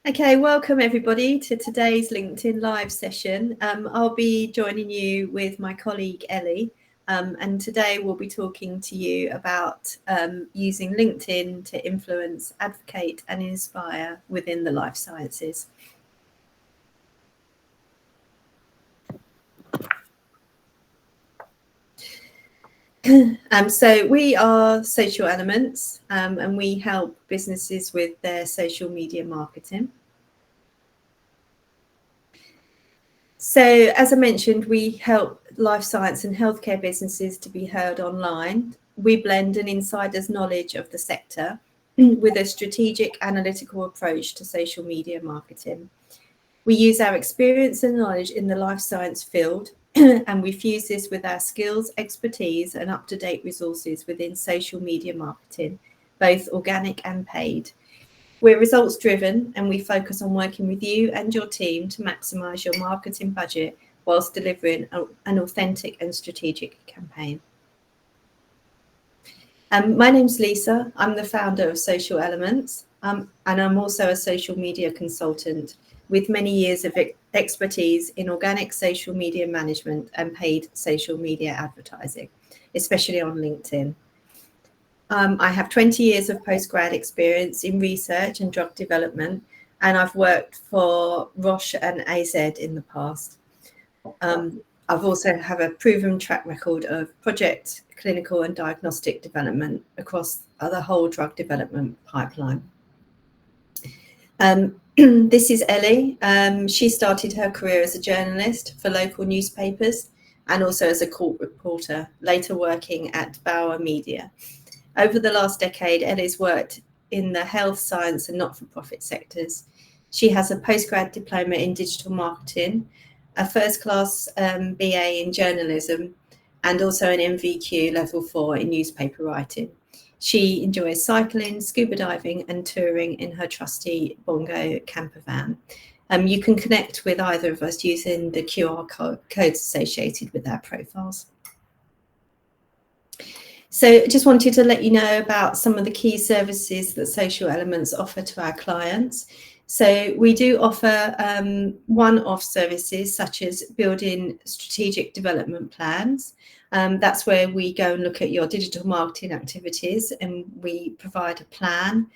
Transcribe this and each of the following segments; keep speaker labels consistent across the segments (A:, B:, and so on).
A: Okay, welcome everybody to today's LinkedIn Live session. I'll be joining you with my colleague Ellie, and today we'll be talking to you about using LinkedIn to influence, advocate and inspire within the life sciences. So we are Social Elements, and we help businesses with their social media marketing. So as I mentioned, we help life science and healthcare businesses to be heard online. We blend an insider's knowledge of the sector with a strategic analytical approach to social media marketing. We use our experience and knowledge in the life science field, and we fuse this with our skills, expertise and up-to-date resources within social media marketing, both organic and paid. We're results driven and we focus on working with you and your team to maximise your marketing budget whilst delivering an authentic and strategic campaign. My name's Lisa. I'm the founder of Social Elements, and I'm also a social media consultant with many years of expertise in organic social media management and paid social media advertising, especially on LinkedIn. I have 20 years of postgrad experience in research and drug development, and I've worked for Roche and AZ in the past. I've also have a proven track record of project, clinical and diagnostic development across the whole drug development pipeline. This is Ellie. She started her career as a journalist for local newspapers and also as a court reporter, later working at Bauer Media. Over the last decade, Ellie's worked in the health, science and not-for-profit sectors. She has a postgrad diploma in digital marketing, a first-class BA in journalism, and also an MVQ level 4 in newspaper writing. She enjoys cycling, scuba diving and touring in her trusty Bongo camper van. You can connect with either of us using the QR codes associated with our profiles. So I just wanted to let you know about some of the key services that Social Elements offer to our clients. So we do offer one-off services such as building strategic development plans. That's where we go and look at your digital marketing activities and we provide a plan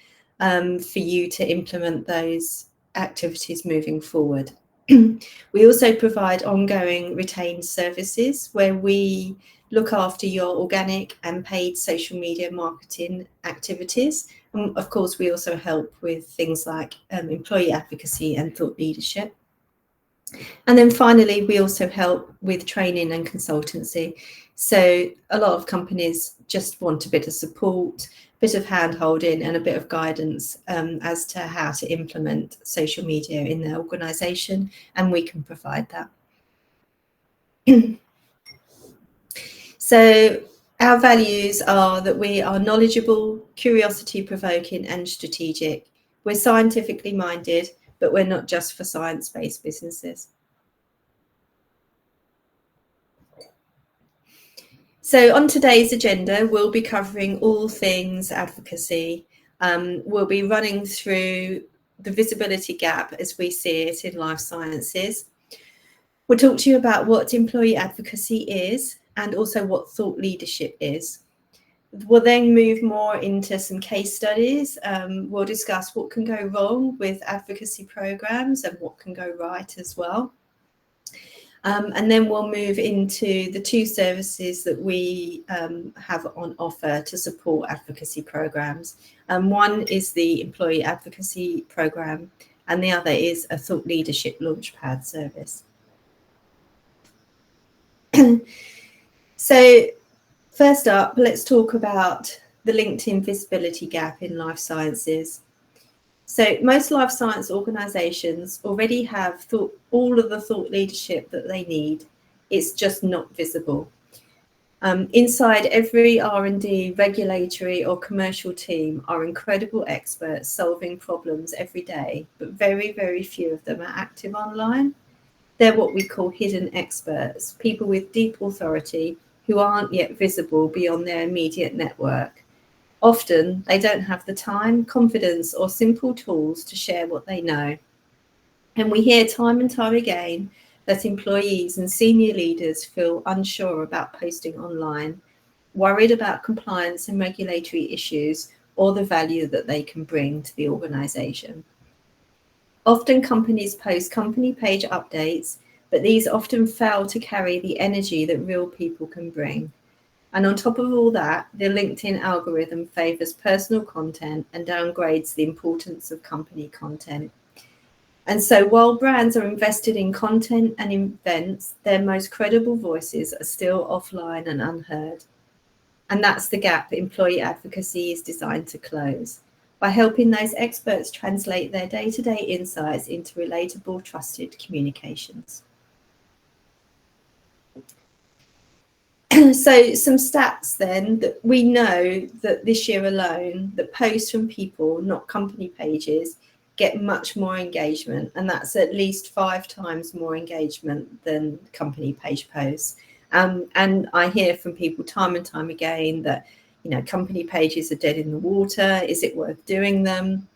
A: for you to implement those activities moving forward. We also provide ongoing retained services where we look after your organic and paid social media marketing activities. And of course, we also help with things like employee advocacy and thought leadership. And then finally, we also help with training and consultancy. So a lot of companies just want a bit of support, a bit of hand-holding and a bit of guidance as to how to implement social media in their organisation, and we can provide that. So our values are that we are knowledgeable, curiosity-provoking and strategic. We're scientifically minded, but we're not just for science-based businesses. So on today's agenda, we'll be covering all things advocacy. We'll be running through the visibility gap as we see it in life sciences. We'll talk to you about what employee advocacy is and also what thought leadership is. We'll then move more into some case studies. We'll discuss what can go wrong with advocacy programs and what can go right as well. And then we'll move into the two services that we have on offer to support advocacy programs. One is the employee advocacy program and the other is a thought leadership launchpad service. So first up, let's talk about the LinkedIn visibility gap in life sciences. So most life science organisations already have all of the thought leadership that they need. It's just not visible. Inside every R&D, regulatory or commercial team are incredible experts solving problems every day, but very, very few of them are active online. They're what we call hidden experts, people with deep authority who aren't yet visible beyond their immediate network. Often, they don't have the time, confidence, or simple tools to share what they know. And we hear time and time again that employees and senior leaders feel unsure about posting online, worried about compliance and regulatory issues, or the value that they can bring to the organization. Often companies post company page updates, but these often fail to carry the energy that real people can bring. And on top of all that, the LinkedIn algorithm favors personal content and downgrades the importance of company content. And so while brands are invested in content and events, their most credible voices are still offline and unheard. And that's the gap employee advocacy is designed to close, by helping those experts translate their day-to-day insights into relatable, trusted communications. So some stats then, that we know that this year alone, that posts from people, not company pages, get much more engagement, and that's at least 5 times more engagement than company page posts. And I hear from people time and time again that, you know, company pages are dead in the water. Is it worth doing them?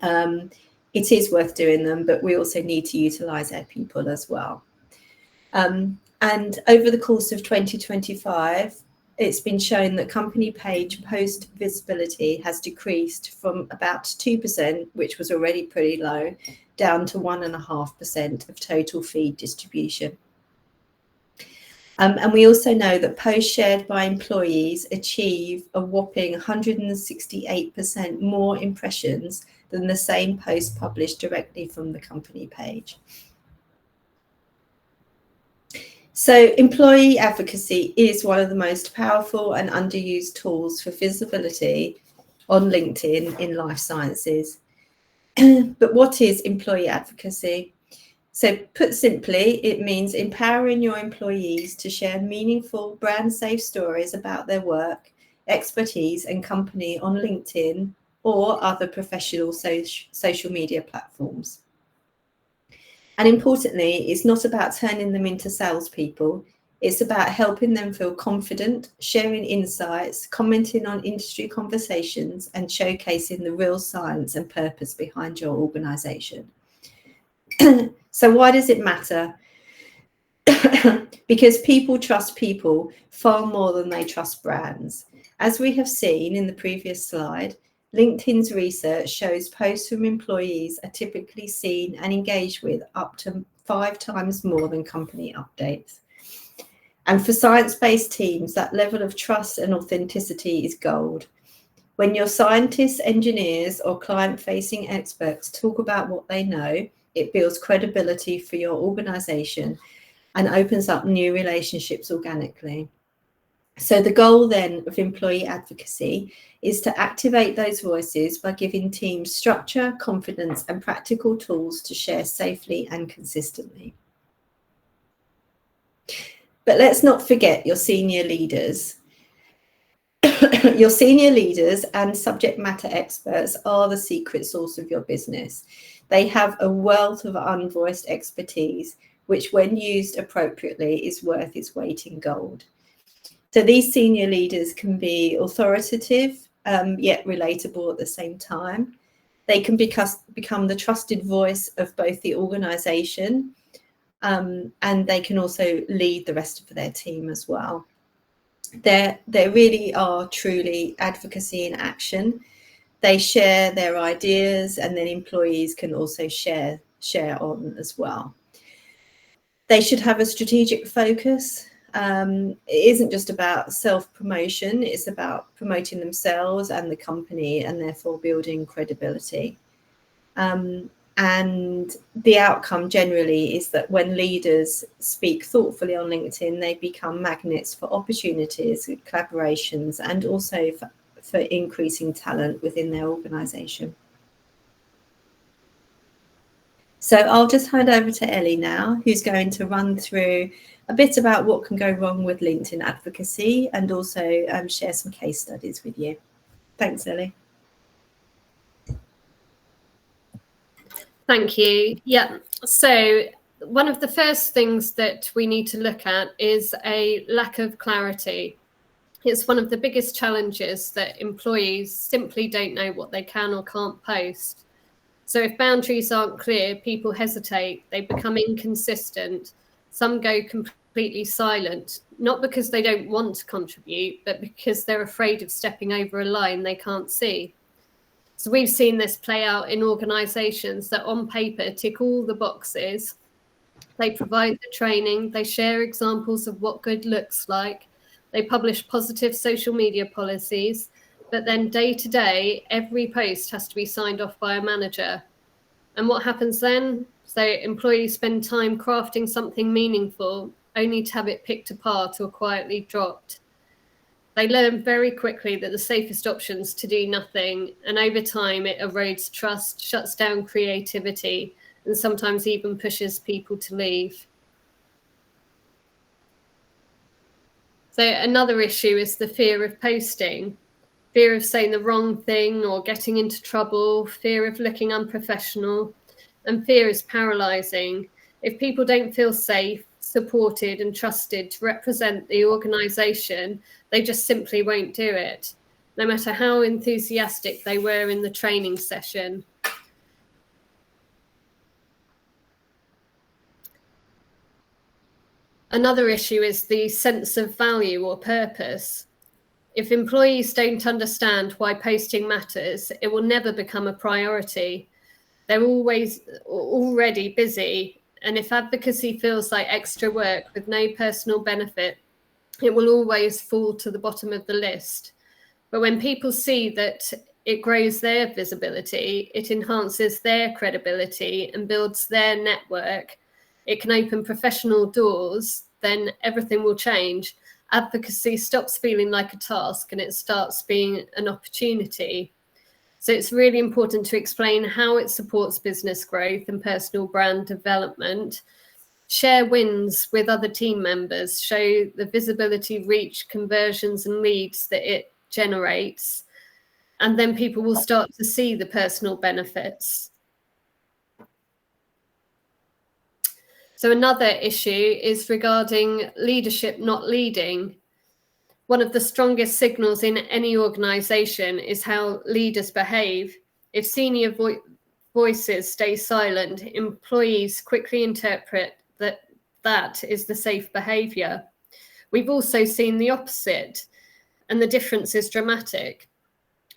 A: It is worth doing them, but we also need to utilize our people as well. And over the course of 2025, it's been shown that company page post visibility has decreased from about 2%, which was already pretty low, down to 1.5% of total feed distribution. And we also know that posts shared by employees achieve a whopping 168% more impressions than the same post published directly from the company page. So employee advocacy is one of the most powerful and underused tools for visibility on LinkedIn in life sciences. But what is employee advocacy? So put simply, it means empowering your employees to share meaningful, brand-safe stories about their work, expertise, and company on LinkedIn or other professional social media platforms. And importantly, it's not about turning them into salespeople. It's about helping them feel confident, sharing insights, commenting on industry conversations, and showcasing the real science and purpose behind your organization. So why does it matter? Because people trust people far more than they trust brands. As we have seen in the previous slide, LinkedIn's research shows posts from employees are typically seen and engaged with up to 5 times more than company updates. And for science-based teams, that level of trust and authenticity is gold. When your scientists, engineers, or client-facing experts talk about what they know, it builds credibility for your organization and opens up new relationships organically. So the goal then of employee advocacy is to activate those voices by giving teams structure, confidence, and practical tools to share safely and consistently. But let's not forget your senior leaders. Your senior leaders and subject matter experts are the secret sauce of your business. They have a wealth of unvoiced expertise, which when used appropriately is worth its weight in gold. So these senior leaders can be authoritative, yet relatable at the same time. They can become the trusted voice of both the organization, and they can also lead the rest of their team as well. There really are truly advocacy in action. They share their ideas, and then employees can also share on as well. They should have a strategic focus. It isn't just about self-promotion, it's about promoting themselves and the company, and therefore building credibility. And the outcome generally is that when leaders speak thoughtfully on LinkedIn, they become magnets for opportunities, collaborations, and also for increasing talent within their organization. So I'll just hand over to Ellie now, who's going to run through a bit about what can go wrong with LinkedIn advocacy and also share some case studies with you. Thanks, Ellie.
B: Thank you. Yeah, so one of the first things that we need to look at is a lack of clarity. It's one of the biggest challenges that employees simply don't know what they can or can't post. So if boundaries aren't clear, people hesitate, they become inconsistent, some go completely silent, not because they don't want to contribute, but because they're afraid of stepping over a line they can't see. So we've seen this play out in organisations that on paper tick all the boxes. They provide the training, they share examples of what good looks like, they publish positive social media policies, but then day to day, every post has to be signed off by a manager. And what happens then? So employees spend time crafting something meaningful, only to have it picked apart or quietly dropped. They learn very quickly that the safest option is to do nothing, and over time it erodes trust, shuts down creativity, and sometimes even pushes people to leave. So another issue is the fear of posting, fear of saying the wrong thing or getting into trouble, fear of looking unprofessional, and fear is paralysing. If people don't feel safe, supported and trusted to represent the organisation, they just simply won't do it, no matter how enthusiastic they were in the training session. Another issue is the sense of value or purpose. If employees don't understand why posting matters, it will never become a priority. They're always already busy, and if advocacy feels like extra work with no personal benefit, it will always fall to the bottom of the list. But when people see that it grows their visibility, it enhances their credibility and builds their network, it can open professional doors, then everything will change. Advocacy stops feeling like a task and it starts being an opportunity. So it's really important to explain how it supports business growth and personal brand development. Share wins with other team members, show the visibility, reach, conversions and leads that it generates, and then people will start to see the personal benefits. So another issue is regarding leadership not leading. One of the strongest signals in any organisation is how leaders behave. If senior voices stay silent, employees quickly interpret that that is the safe behaviour. We've also seen the opposite, and the difference is dramatic.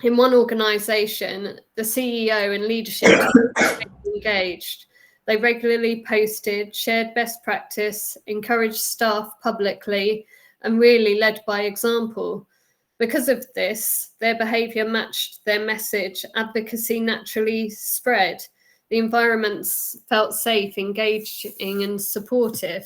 B: In one organisation, the CEO and leadership were engaged. They regularly posted, shared best practice, encouraged staff publicly, and really led by example. Because of this, their behaviour matched their message. Advocacy naturally spread. The environments felt safe, engaging, and supportive.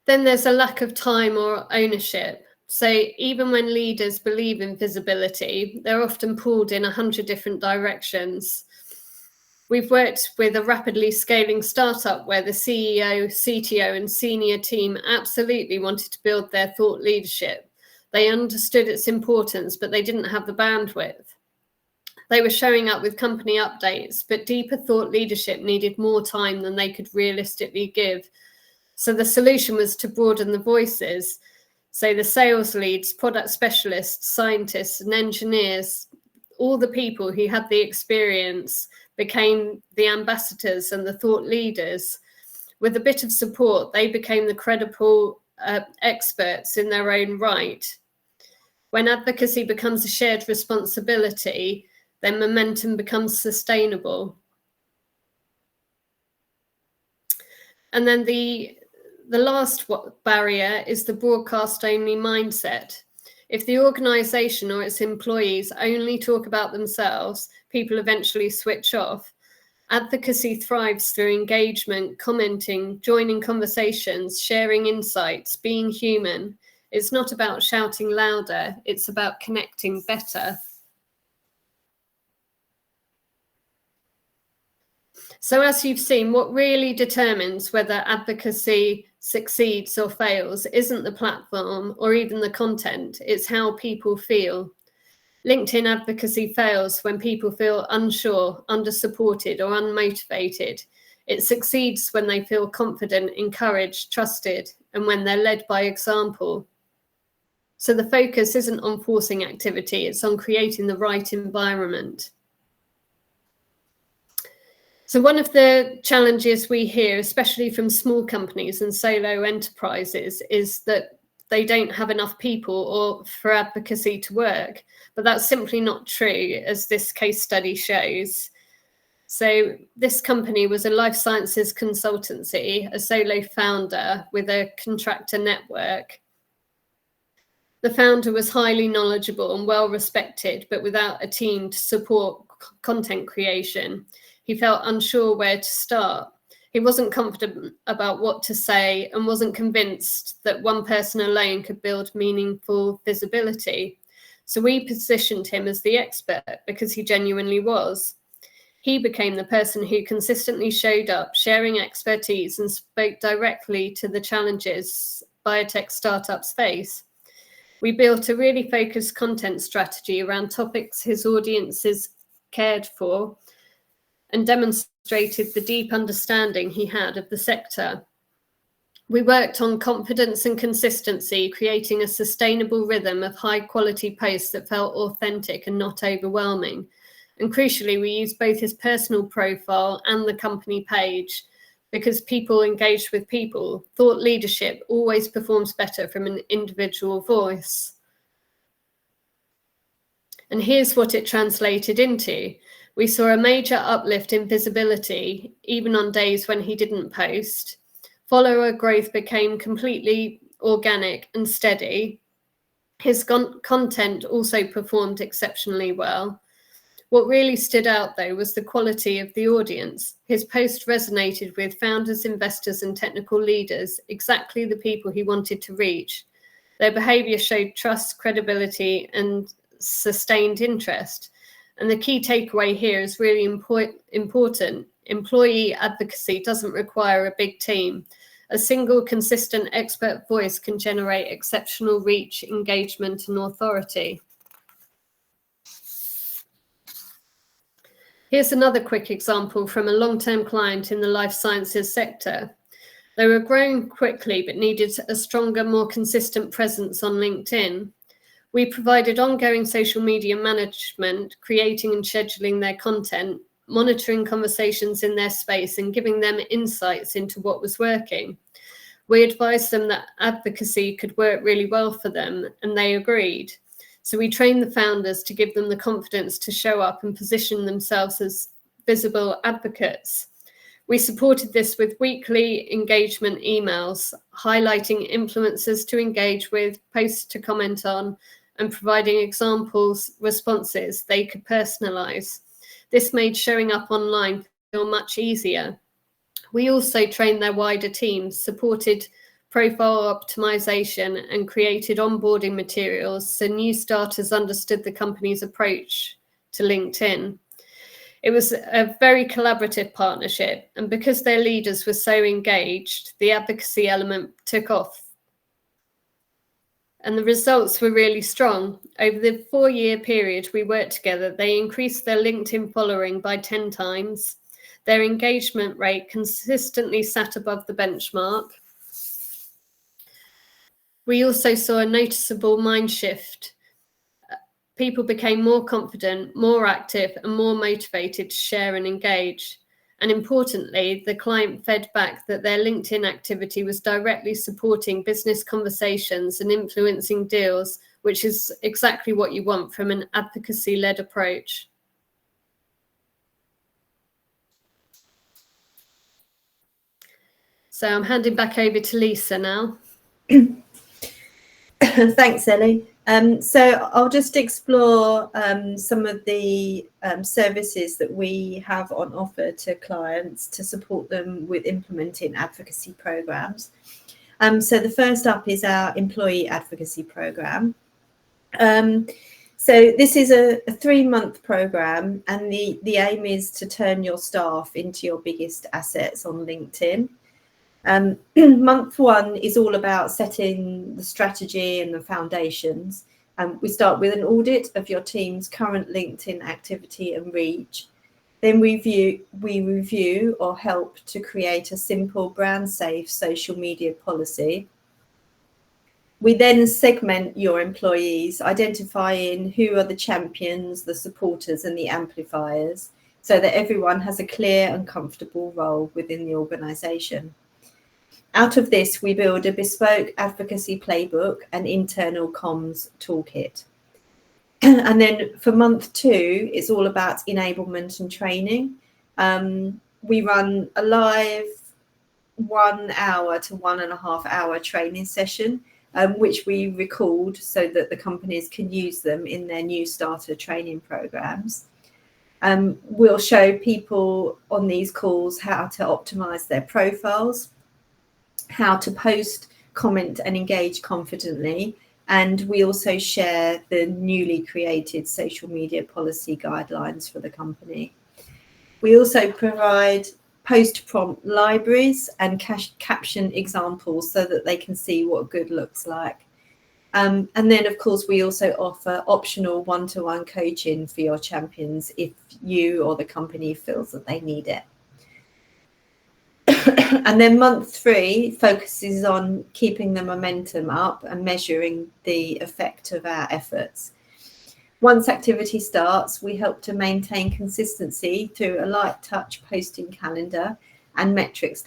B: Then there's a lack of time or ownership. So even when leaders believe in visibility, they're often pulled in 100 different directions. We've worked with a rapidly scaling startup where the CEO, CTO, and senior team absolutely wanted to build their thought leadership. They understood its importance, but they didn't have the bandwidth. They were showing up with company updates, but deeper thought leadership needed more time than they could realistically give. So the solution was to broaden the voices. So the sales leads, product specialists, scientists, and engineers, all the people who had the experience became the ambassadors and the thought leaders. With a bit of support, they became the credible experts in their own right. When advocacy becomes a shared responsibility, then momentum becomes sustainable. And then the last barrier is the broadcast-only mindset. If the organisation or its employees only talk about themselves, people eventually switch off. Advocacy thrives through engagement, commenting, joining conversations, sharing insights, being human. It's not about shouting louder, it's about connecting better. So as you've seen, what really determines whether advocacy succeeds or fails isn't the platform or even the content, it's how people feel. LinkedIn advocacy fails when people feel unsure, under-supported, or unmotivated. It succeeds when they feel confident, encouraged, trusted, and when they're led by example. So the focus isn't on forcing activity, it's on creating the right environment. So one of the challenges we hear, especially from small companies and solo enterprises, is that they don't have enough people or for advocacy to work. But that's simply not true, as this case study shows. So this company was a life sciences consultancy, a solo founder with a contractor network. The founder was highly knowledgeable and well respected, but without a team to support content creation. He felt unsure where to start. He wasn't confident about what to say and wasn't convinced that one person alone could build meaningful visibility. So we positioned him as the expert because he genuinely was. He became the person who consistently showed up, sharing expertise, and spoke directly to the challenges biotech startups face. We built a really focused content strategy around topics his audiences cared for and demonstrated the deep understanding he had of the sector. We worked on confidence and consistency, creating a sustainable rhythm of high-quality posts that felt authentic and not overwhelming. And crucially, we used both his personal profile and the company page because people engaged with people. Thought leadership always performs better from an individual voice. And here's what it translated into. We saw a major uplift in visibility, even on days when he didn't post. Follower growth became completely organic and steady. His content also performed exceptionally well. What really stood out, though, was the quality of the audience. His post resonated with founders, investors, and technical leaders, exactly the people he wanted to reach. Their behavior showed trust, credibility, and sustained interest. And the key takeaway here is really important. Employee advocacy doesn't require a big team. A single, consistent expert voice can generate exceptional reach, engagement, and authority. Here's another quick example from a long-term client in the life sciences sector. They were growing quickly but needed a stronger, more consistent presence on LinkedIn. We provided ongoing social media management, creating and scheduling their content, monitoring conversations in their space, and giving them insights into what was working. We advised them that advocacy could work really well for them, and they agreed. So we trained the founders to give them the confidence to show up and position themselves as visible advocates. We supported this with weekly engagement emails, highlighting influencers to engage with, posts to comment on, and providing examples, responses they could personalize. This made showing up online feel much easier. We also trained their wider teams, supported profile optimization, and created onboarding materials so new starters understood the company's approach to LinkedIn. It was a very collaborative partnership, and because their leaders were so engaged, the advocacy element took off. And the results were really strong. Over the 4-year period we worked together, they increased their LinkedIn following by 10 times. Their engagement rate consistently sat above the benchmark. We also saw a noticeable mind shift. People became more confident, more active, and more motivated to share and engage. And importantly, the client fed back that their LinkedIn activity was directly supporting business conversations and influencing deals, which is exactly what you want from an advocacy-led approach. So I'm handing back over to Lisa now.
A: Thanks, Ellie. So I'll just explore some of the services that we have on offer to clients to support them with implementing advocacy programs. So the first up is our employee advocacy program. So this is a 3-month program, and the aim is to turn your staff into your biggest assets on LinkedIn. Month 1 is all about setting the strategy and the foundations, We start with an audit of your team's current LinkedIn activity and reach. Then we review or help to create a simple brand safe social media policy. We then segment your employees, identifying who are the champions, the supporters and the amplifiers, so that everyone has a clear and comfortable role within the organisation. Out of this, we build a bespoke advocacy playbook and internal comms toolkit. And then for month 2, it's all about enablement and training. We run a live 1 hour to 1.5 hour training session, which we record so that the companies can use them in their new starter training programs. We'll show people on these calls how to optimize their profiles, how to post, comment and engage confidently. And we also share the newly created social media policy guidelines for the company. We also provide post-prompt libraries and caption examples so that they can see what good looks like. And then, of course, we also offer optional one-to-one coaching for your champions if you or the company feels that they need it. And then month 3 focuses on keeping the momentum up and measuring the effect of our efforts. Once activity starts, we help to maintain consistency through a light touch posting calendar and metrics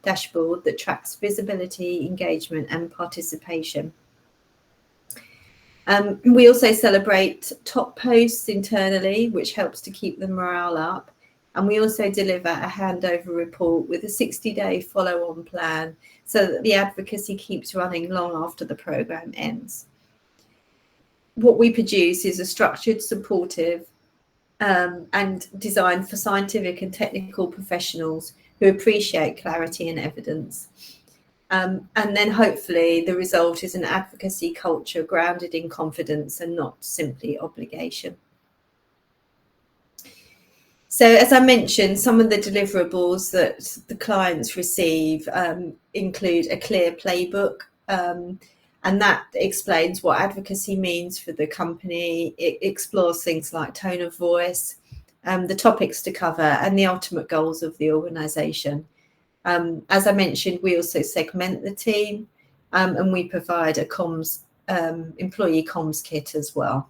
A: dashboard that tracks visibility, engagement and participation. We also celebrate top posts internally, which helps to keep the morale up. And we also deliver a handover report with a 60-day follow-on plan so that the advocacy keeps running long after the programme ends. What we produce is a structured, supportive and designed for scientific and technical professionals who appreciate clarity and evidence. And then hopefully the result is an advocacy culture grounded in confidence and not simply obligation. So as I mentioned, some of the deliverables that the clients receive include a clear playbook, and that explains what advocacy means for the company. It explores things like tone of voice, the topics to cover and the ultimate goals of the organisation. As I mentioned, we also segment the team and we provide a employee comms kit as well.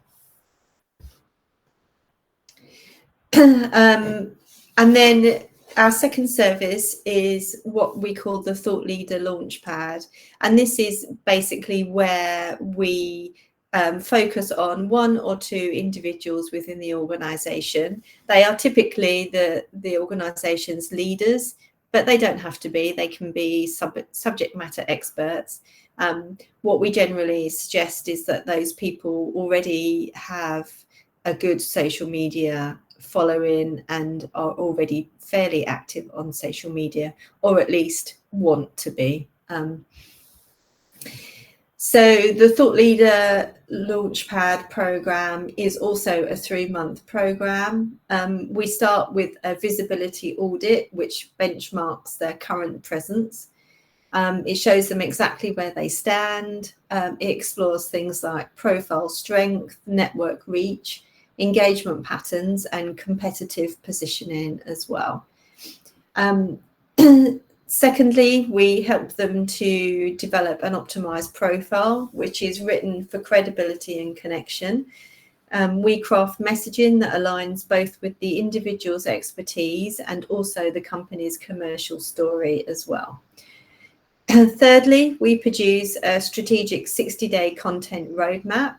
A: And then our second service is what we call the Thought Leader Launchpad. And this is basically where we focus on 1 or 2 individuals within the organisation. They are typically the organisation's leaders, but they don't have to be. They can be subject matter experts. What we generally suggest is that those people already have a good social media following and are already fairly active on social media, or at least want to be. So the Thought Leader Launchpad program is also a 3-month program. We start with a visibility audit, which benchmarks their current presence. It shows them exactly where they stand. It explores things like profile strength, network reach, engagement patterns and competitive positioning as well. Secondly, we help them to develop an optimized profile, which is written for credibility and connection. We craft messaging that aligns both with the individual's expertise and also the company's commercial story as well. Thirdly, we produce a strategic 60-day content roadmap.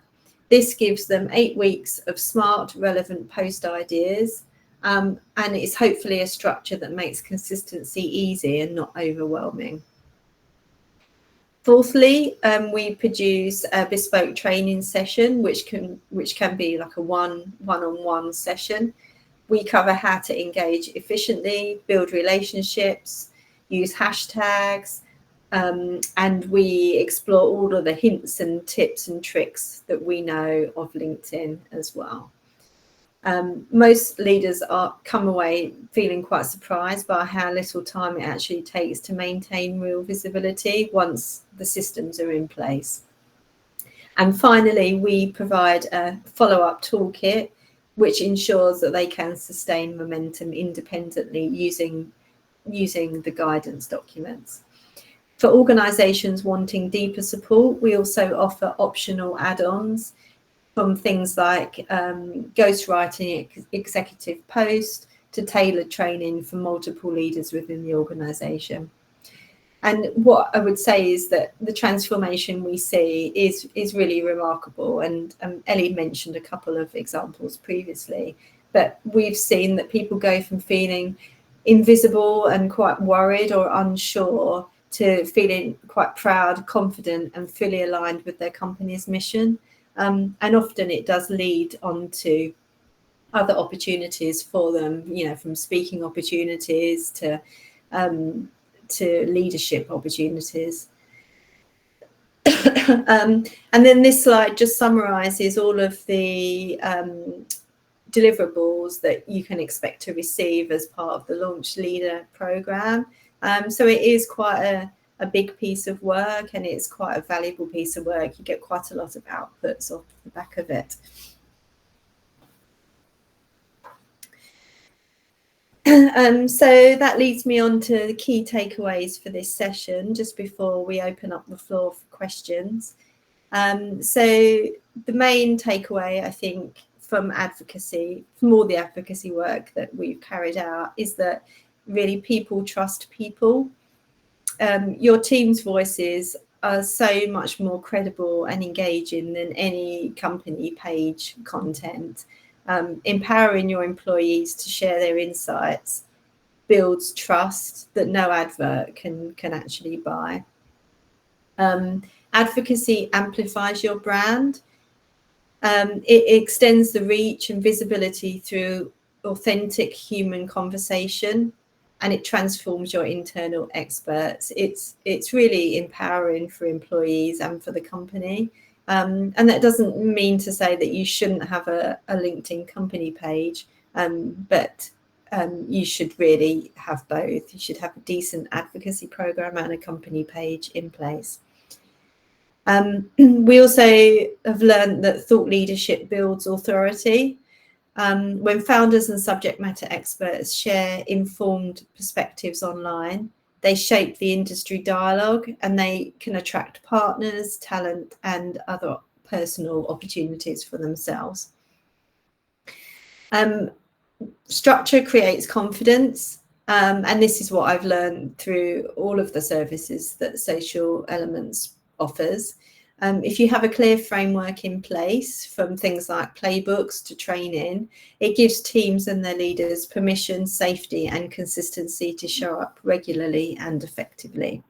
A: This gives them 8 weeks of smart, relevant post ideas, and it's hopefully a structure that makes consistency easy and not overwhelming. Fourthly, we produce a bespoke training session, which can be like a one-on-one session. We cover how to engage efficiently, build relationships, use hashtags, and we explore all of the hints and tips and tricks that we know of LinkedIn as well. Most leaders come away feeling quite surprised by how little time it actually takes to maintain real visibility once the systems are in place. And finally, we provide a follow-up toolkit, which ensures that they can sustain momentum independently using the guidance documents. For organisations wanting deeper support, we also offer optional add-ons from things like ghostwriting executive post to tailored training for multiple leaders within the organisation. And what I would say is that the transformation we see is really remarkable. And Ellie mentioned a couple of examples previously, but we've seen that people go from feeling invisible and quite worried or unsure to feeling quite proud, confident, and fully aligned with their company's mission. And often it does lead on to other opportunities for them, from speaking opportunities to leadership opportunities. And then this slide just summarises all of the deliverables that you can expect to receive as part of the Launch Leader programme. So it is quite a big piece of work, and it's quite a valuable piece of work. You get quite a lot of outputs off the back of it. So that leads me on to the key takeaways for this session, just before we open up the floor for questions. So the main takeaway, I think, from advocacy, from all the advocacy work that we've carried out, is that really people trust people. Your team's voices are so much more credible and engaging than any company page content. Empowering your employees to share their insights builds trust that no advert can actually buy. Advocacy amplifies your brand. It extends the reach and visibility through authentic human conversation, and it transforms your internal experts. It's really empowering for employees and for the company. And that doesn't mean to say that you shouldn't have a LinkedIn company page, but you should really have both. You should have a decent advocacy program and a company page in place. We also have learned that thought leadership builds authority. When founders and subject matter experts share informed perspectives online, they shape the industry dialogue, and they can attract partners, talent, and other personal opportunities for themselves. Structure creates confidence, and this is what I've learned through all of the services that Social Elements offers. If you have a clear framework in place, from things like playbooks to training, it gives teams and their leaders permission, safety, and consistency to show up regularly and effectively.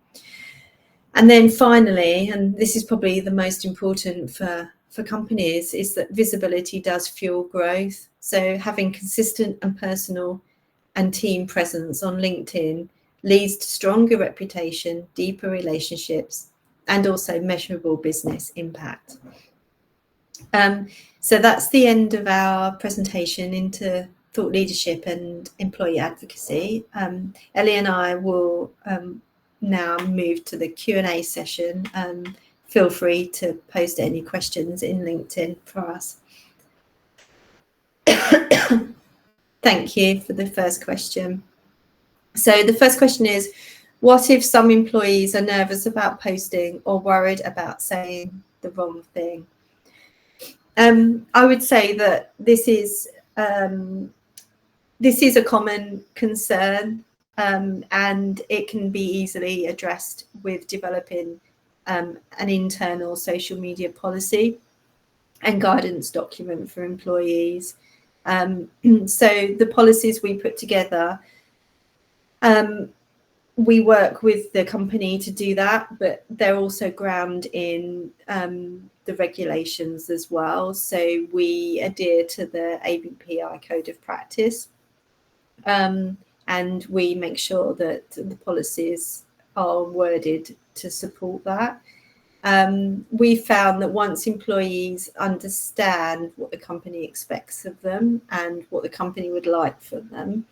A: And then finally, and this is probably the most important for companies, is that visibility does fuel growth. So having consistent and personal and team presence on LinkedIn leads to stronger reputation, deeper relationships, and also measurable business impact. So that's the end of our presentation into thought leadership and employee advocacy. Ellie and I will now move to the Q&A session. Feel free to post any questions in LinkedIn for us. Thank you for the first question. So the first question is, what if some employees are nervous about posting or worried about saying the wrong thing? I would say that this is a common concern, and it can be easily addressed with developing an internal social media policy and guidance document for employees. So the policies we put together, we work with the company to do that, but they're also ground in the regulations as well. So we adhere to the ABPI Code of Practice, and we make sure that the policies are worded to support that. We found that once employees understand what the company expects of them and what the company would like for them,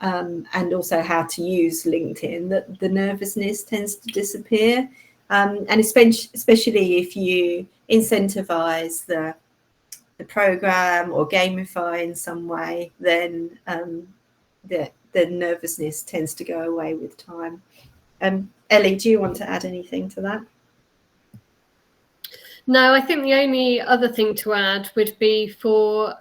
A: and also how to use LinkedIn, that the nervousness tends to disappear. And especially if you incentivize the program or gamify in some way, then the nervousness tends to go away with time. Ellie, do you want to add anything to that?
B: No, I think the only other thing to add would be for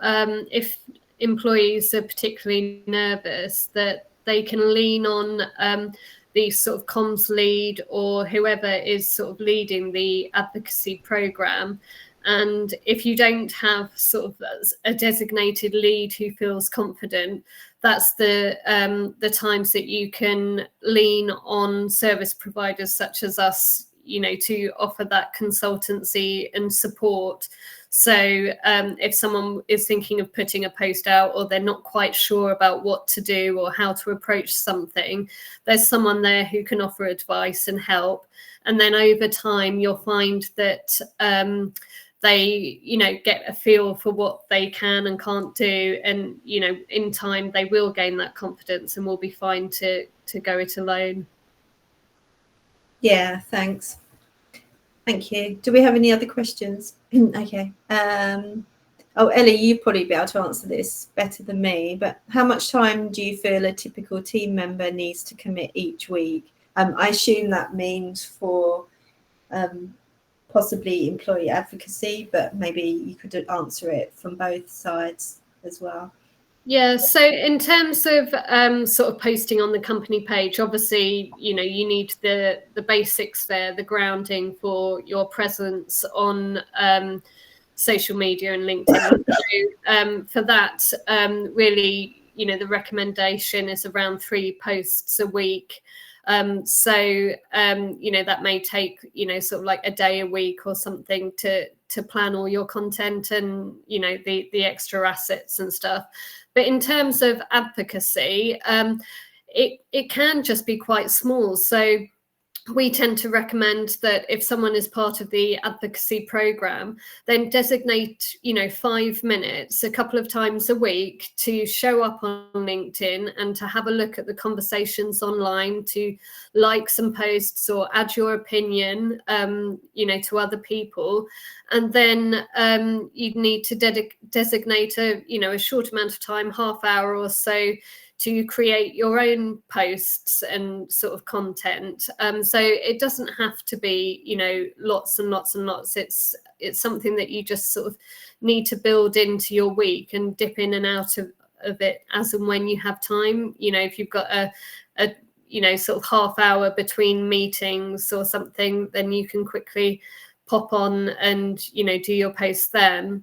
B: if employees are particularly nervous, that they can lean on the sort of comms lead or whoever is sort of leading the advocacy program. And if you don't have sort of a designated lead who feels confident, that's the times that you can lean on service providers such as us, you know, to offer that consultancy and support. So if someone is thinking of putting a post out, or they're not quite sure about what to do or how to approach something, there's someone there who can offer advice and help. And then over time, you'll find that they, you know, get a feel for what they can and can't do. And, you know, in time, they will gain that confidence and will be fine to go it alone.
A: Yeah, thanks. Thank you. Do we have any other questions? Okay. Oh, Ellie, you'd probably be able to answer this better than me, but how much time do you feel a typical team member needs to commit each week? I assume that means for possibly employee advocacy, but maybe you could answer it from both sides as well.
B: Yeah, so in terms of sort of posting on the company page, obviously, you know, you need the basics there, the grounding for your presence on social media and LinkedIn. So, for that, really, you know, the recommendation is around 3 posts a week. So, you know, that may take, you know, sort of like a day a week or something to plan all your content and, you know, the extra assets and stuff. But in terms of advocacy, it can just be quite small. So we tend to recommend that if someone is part of the advocacy program, then designate, you know, 5 minutes a couple of times a week to show up on LinkedIn and to have a look at the conversations online, to like some posts or add your opinion, you know, to other people. And then you'd need to designate a short amount of time, half hour or so, to create your own posts and sort of content. So it doesn't have to be, you know, lots and lots and lots. It's something that you just sort of need to build into your week and dip in and out of it as and when you have time. You know, if you've got a you know, sort of half hour between meetings or something, then you can quickly pop on and, you know, do your post then.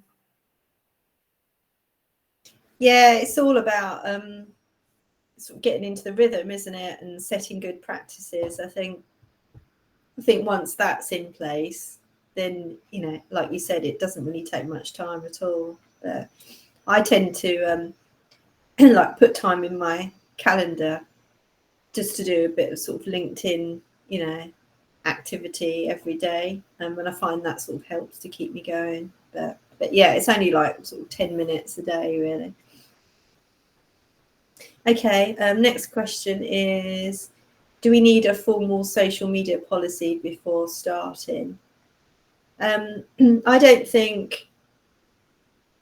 A: Yeah, it's all about sort of getting into the rhythm, isn't it, and setting good practices. I think once that's in place, then, you know, like you said, it doesn't really take much time at all. But I tend to like put time in my calendar just to do a bit of sort of LinkedIn, you know, activity every day, and when I find that sort of helps to keep me going. But yeah, it's only like sort of 10 minutes a day, really. Okay, next question is, do we need a formal social media policy before starting? I don't think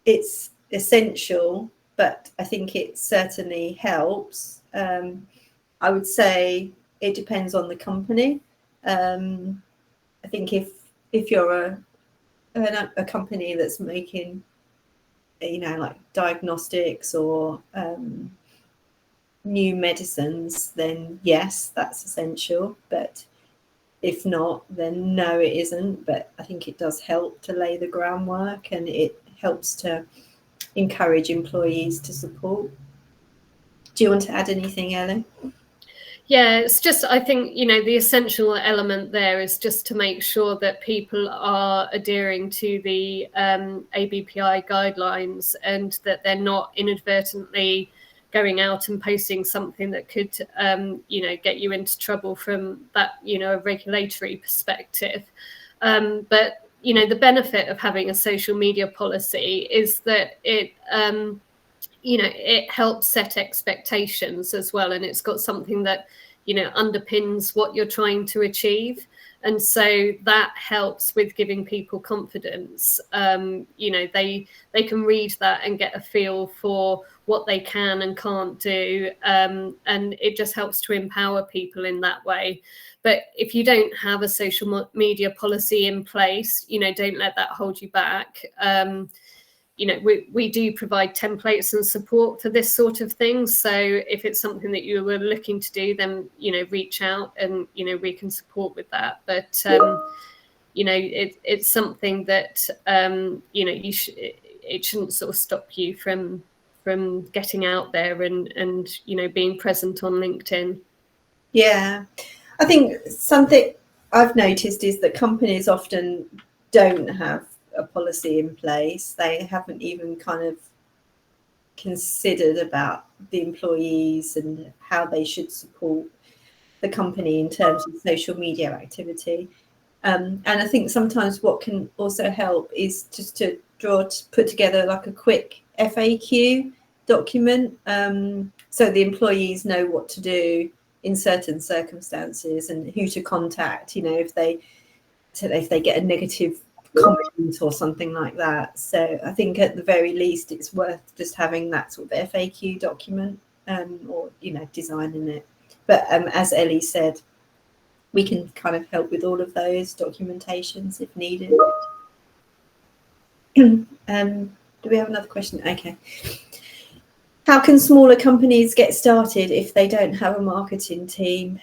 A: it's essential, but I think it certainly helps. I would say it depends on the company. I think if you're a company that's making, you know, like diagnostics or new medicines, then yes, that's essential. But if not, then no, it isn't. But I think it does help to lay the groundwork, and it helps to encourage employees to support. Do you want to add anything, Ellie?
B: Yeah, it's just, I think, you know, the essential element there is just to make sure that people are adhering to the ABPI guidelines, and that they're not inadvertently going out and posting something that could, you know, get you into trouble from that, you know, a regulatory perspective. But, you know, the benefit of having a social media policy is that it, you know, it helps set expectations as well. And it's got something that, you know, underpins what you're trying to achieve. And so that helps with giving people confidence. They can read that and get a feel for what they can and can't do. And it just helps to empower people in that way. But if you don't have a social media policy in place, don't let that hold you back. We do provide templates and support for this sort of thing. So if it's something that you were looking to do, then, reach out and, we can support with that. But, it's something that, it shouldn't sort of stop you from getting out there and being present on LinkedIn.
A: Yeah, I think something I've noticed is that companies often don't have a policy in place. They haven't even kind of considered about the employees and how they should support the company in terms of social media activity. And I think sometimes what can also help is just to put together like a quick FAQ document, so the employees know what to do in certain circumstances and who to contact, if they get a negative comment or something like that. So I think at the very least it's worth just having that sort of FAQ document, or designing it. But as Ellie said, we can kind of help with all of those documentations if needed. Do we have another question? Okay. How can smaller companies get started if they don't have a marketing team?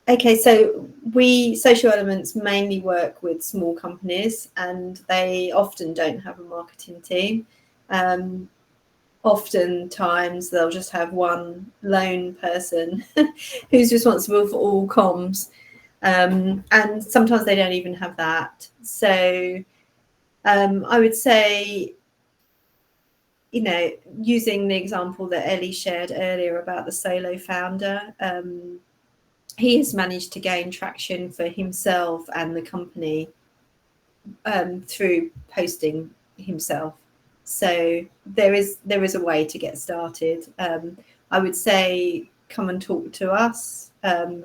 A: Okay, so we, Social Elements, mainly work with small companies and they often don't have a marketing team. Oftentimes they'll just have one lone person who's responsible for all comms. And sometimes they don't even have that. So I would say, using the example that Ellie shared earlier about the solo founder, he has managed to gain traction for himself and the company through posting himself. So there is a way to get started. I would say come and talk to us.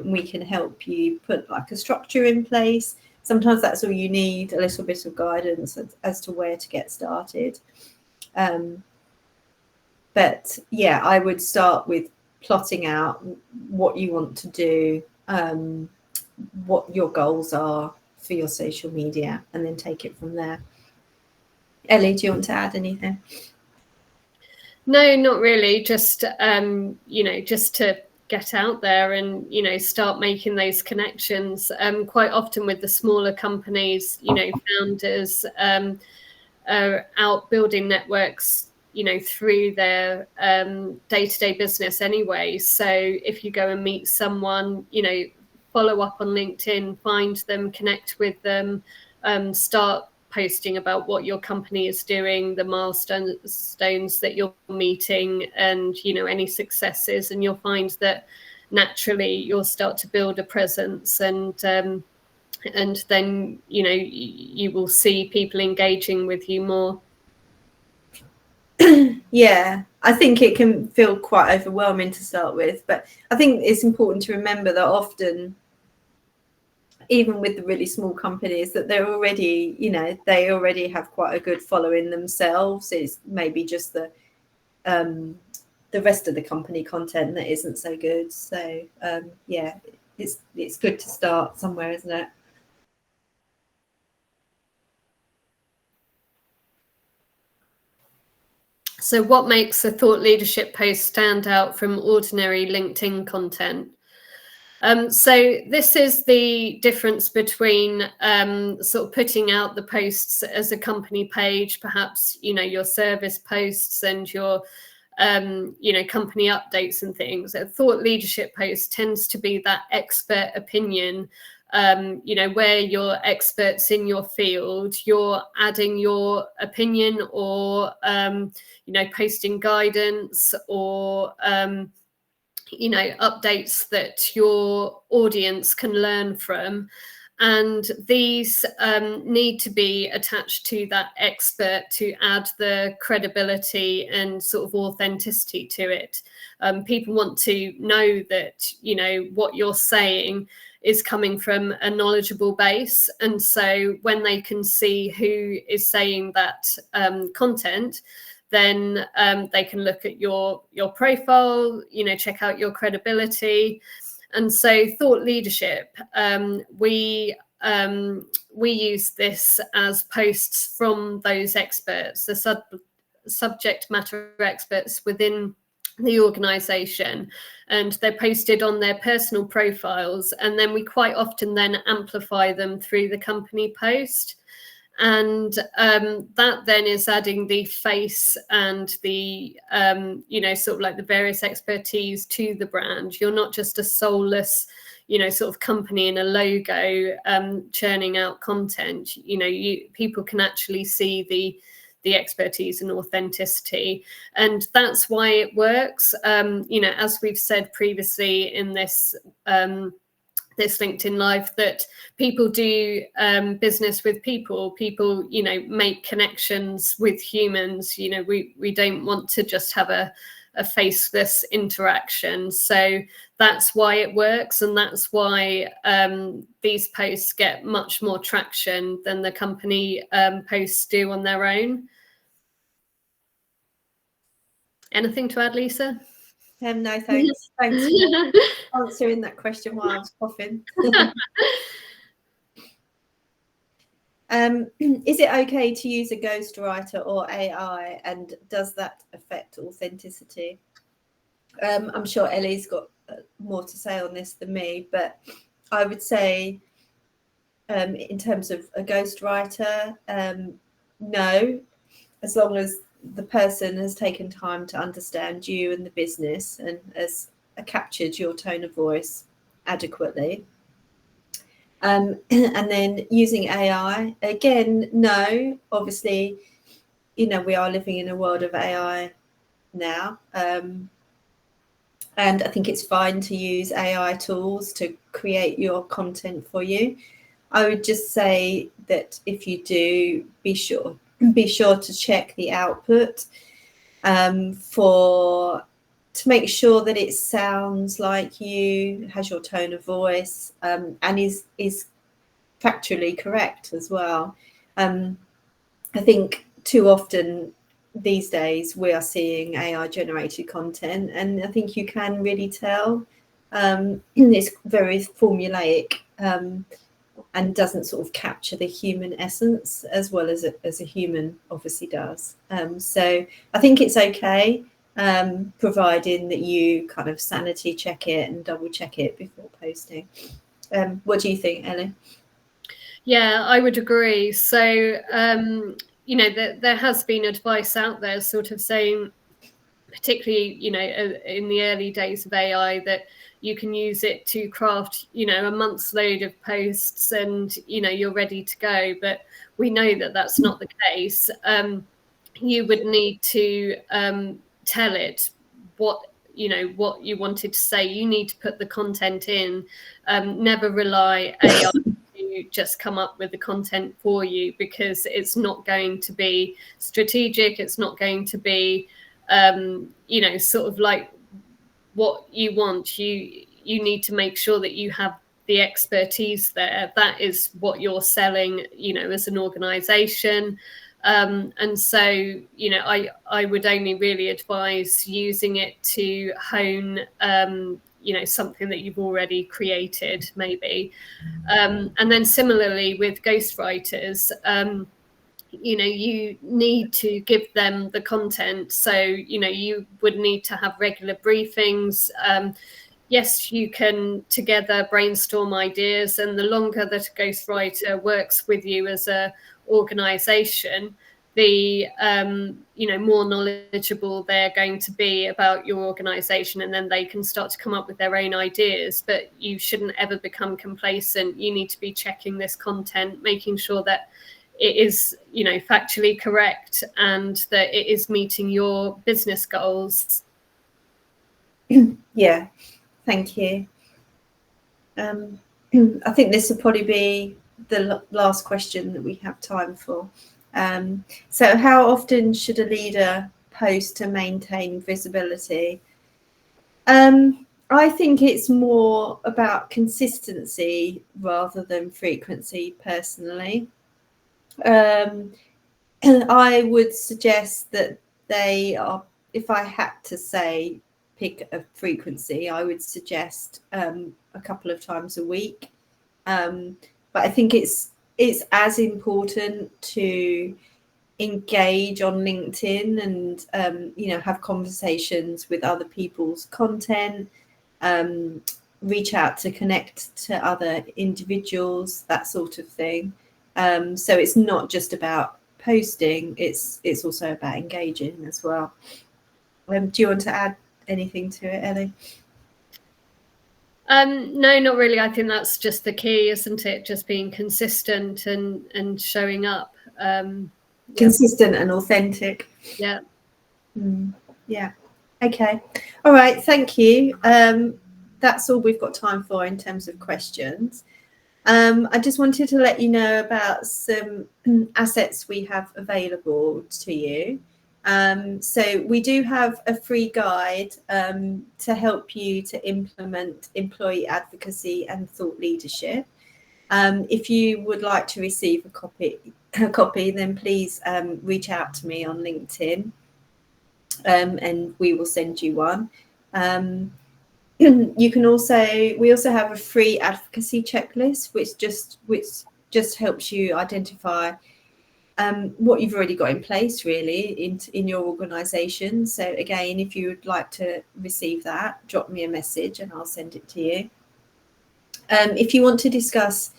A: We can help you put like a structure in place. Sometimes that's all you need, a little bit of guidance as to where to get started. But yeah, I would start with plotting out what you want to do, what your goals are for your social media, and then take it from there. Ellie, do you want to add anything?
B: No, not really. Just just to get out there and start making those connections. Quite often with the smaller companies, founders are out building networks through their day-to-day business anyway. So if you go and meet someone, follow up on LinkedIn, find them, connect with them, start posting about what your company is doing, the milestones that you're meeting, and any successes, and you'll find that naturally you'll start to build a presence, and then you will see people engaging with you more.
A: Yeah, I think it can feel quite overwhelming to start with, but I think it's important to remember that often, even with the really small companies, that they're already, they already have quite a good following themselves. It's maybe just the rest of the company content that isn't so good. So yeah, it's good to start somewhere, isn't it?
B: So what makes a thought leadership post stand out from ordinary LinkedIn content? So this is the difference between sort of putting out the posts as a company page, perhaps, your service posts and your, company updates and things. A thought leadership post tends to be that expert opinion, where you're experts in your field, you're adding your opinion or, posting guidance or, updates that your audience can learn from. And these need to be attached to that expert to add the credibility and sort of authenticity to it. People want to know that, you know, what you're saying is coming from a knowledgeable base. And so when they can see who is saying that content, then they can look at your profile, you know, check out your credibility. And so thought leadership, we use this as posts from those experts, the subject matter experts within the organization, and they're posted on their personal profiles, and then we quite often then amplify them through the company post. And that then is adding the face and the, you know, sort of like the various expertise to the brand. You're not just a soulless, you know, sort of company in a logo churning out content. You know, people can actually see the expertise and authenticity. And that's why it works. You know, as we've said previously in this this LinkedIn Live, that people do business with people. People, you know, make connections with humans. You know, we don't want to just have a faceless interaction. So that's why it works, and that's why these posts get much more traction than the company posts do on their own. Anything to add, Lisa?
A: No, thanks. Thanks for answering that question while I was coughing. Is it okay to use a ghostwriter or AI, and does that affect authenticity? I'm sure Ellie's got more to say on this than me, but I would say in terms of a ghostwriter, no, as long as the person has taken time to understand you and the business and has captured your tone of voice adequately. And then using AI, again, no, obviously, you know, we are living in a world of AI now. And I think it's fine to use AI tools to create your content for you. I would just say that if you do, be sure to check the output to make sure that it sounds like you, has your tone of voice, and is factually correct as well. I think too often these days we are seeing AI generated content, and I think you can really tell it's very formulaic and doesn't sort of capture the human essence as well as a human obviously does. So I think it's okay, providing that you kind of sanity check it and double check it before posting. What do you think, Ellie?
B: Yeah, I would agree. So, you know, there has been advice out there sort of saying, particularly, you know, in the early days of AI, that you can use it to craft, you know, a month's load of posts and, you know, you're ready to go. But we know that that's not the case. You would need to tell it what you wanted to say. You need to put the content in. Never rely AI to just come up with the content for you, because it's not going to be strategic. It's not going to be you know, sort of like what you want. You need to make sure that you have the expertise there. That is what you're selling, you know, as an organization. And so, you know, I would only really advise using it to hone, you know, something that you've already created, maybe. And then similarly with ghostwriters, you know, you need to give them the content. So, you know, you would need to have regular briefings. Yes, you can together brainstorm ideas, and the longer that a ghostwriter works with you as a organization, the you know, more knowledgeable they're going to be about your organization, and then they can start to come up with their own ideas. But you shouldn't ever become complacent. You need to be checking this content, making sure that it is, you know, factually correct and that it is meeting your business goals.
A: Yeah, thank you. I think this will probably be the last question that we have time for. So how often should a leader post to maintain visibility? I think it's more about consistency rather than frequency, personally. I would suggest that they are, if I had to say pick a frequency, I would suggest a couple of times a week. But I think it's as important to engage on LinkedIn and have conversations with other people's content, reach out to connect to other individuals, that sort of thing. So it's not just about posting, it's also about engaging as well. Do you want to add anything to it, Ellie?
B: No, not really. I think that's just the key, isn't it? Just being consistent and showing up.
A: Consistent and authentic.
B: Yeah.
A: Yeah. Okay. All right. Thank you. That's all we've got time for in terms of questions. I just wanted to let you know about some assets we have available to you. So we do have a free guide to help you to implement employee advocacy and thought leadership. If you would like to receive a copy, then please reach out to me on LinkedIn, and we will send you one. You can we also have a free advocacy checklist, which just helps you identify what you've already got in place, really, in your organisation. So again, if you would like to receive that, drop me a message and I'll send it to you. If you want to discuss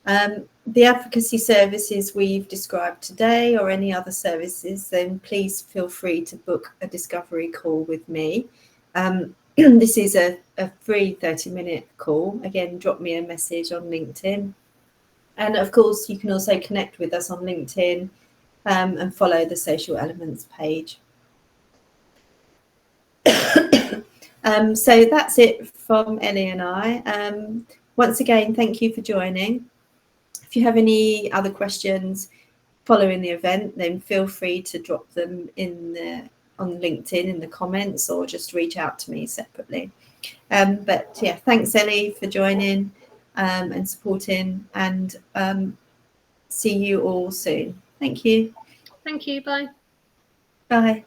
A: the advocacy services we've described today or any other services, then please feel free to book a discovery call with me. This is a free 30-minute call. Again, drop me a message on LinkedIn. And of course, you can also connect with us on LinkedIn and follow the Social Elements page. So that's it from Ellie and I. Once again, thank you for joining. If you have any other questions following the event, then feel free to drop them on LinkedIn in the comments, or just reach out to me separately. But yeah, thanks Ellie for joining and supporting, and see you all soon. Thank you.
B: Thank you. Bye.
A: Bye.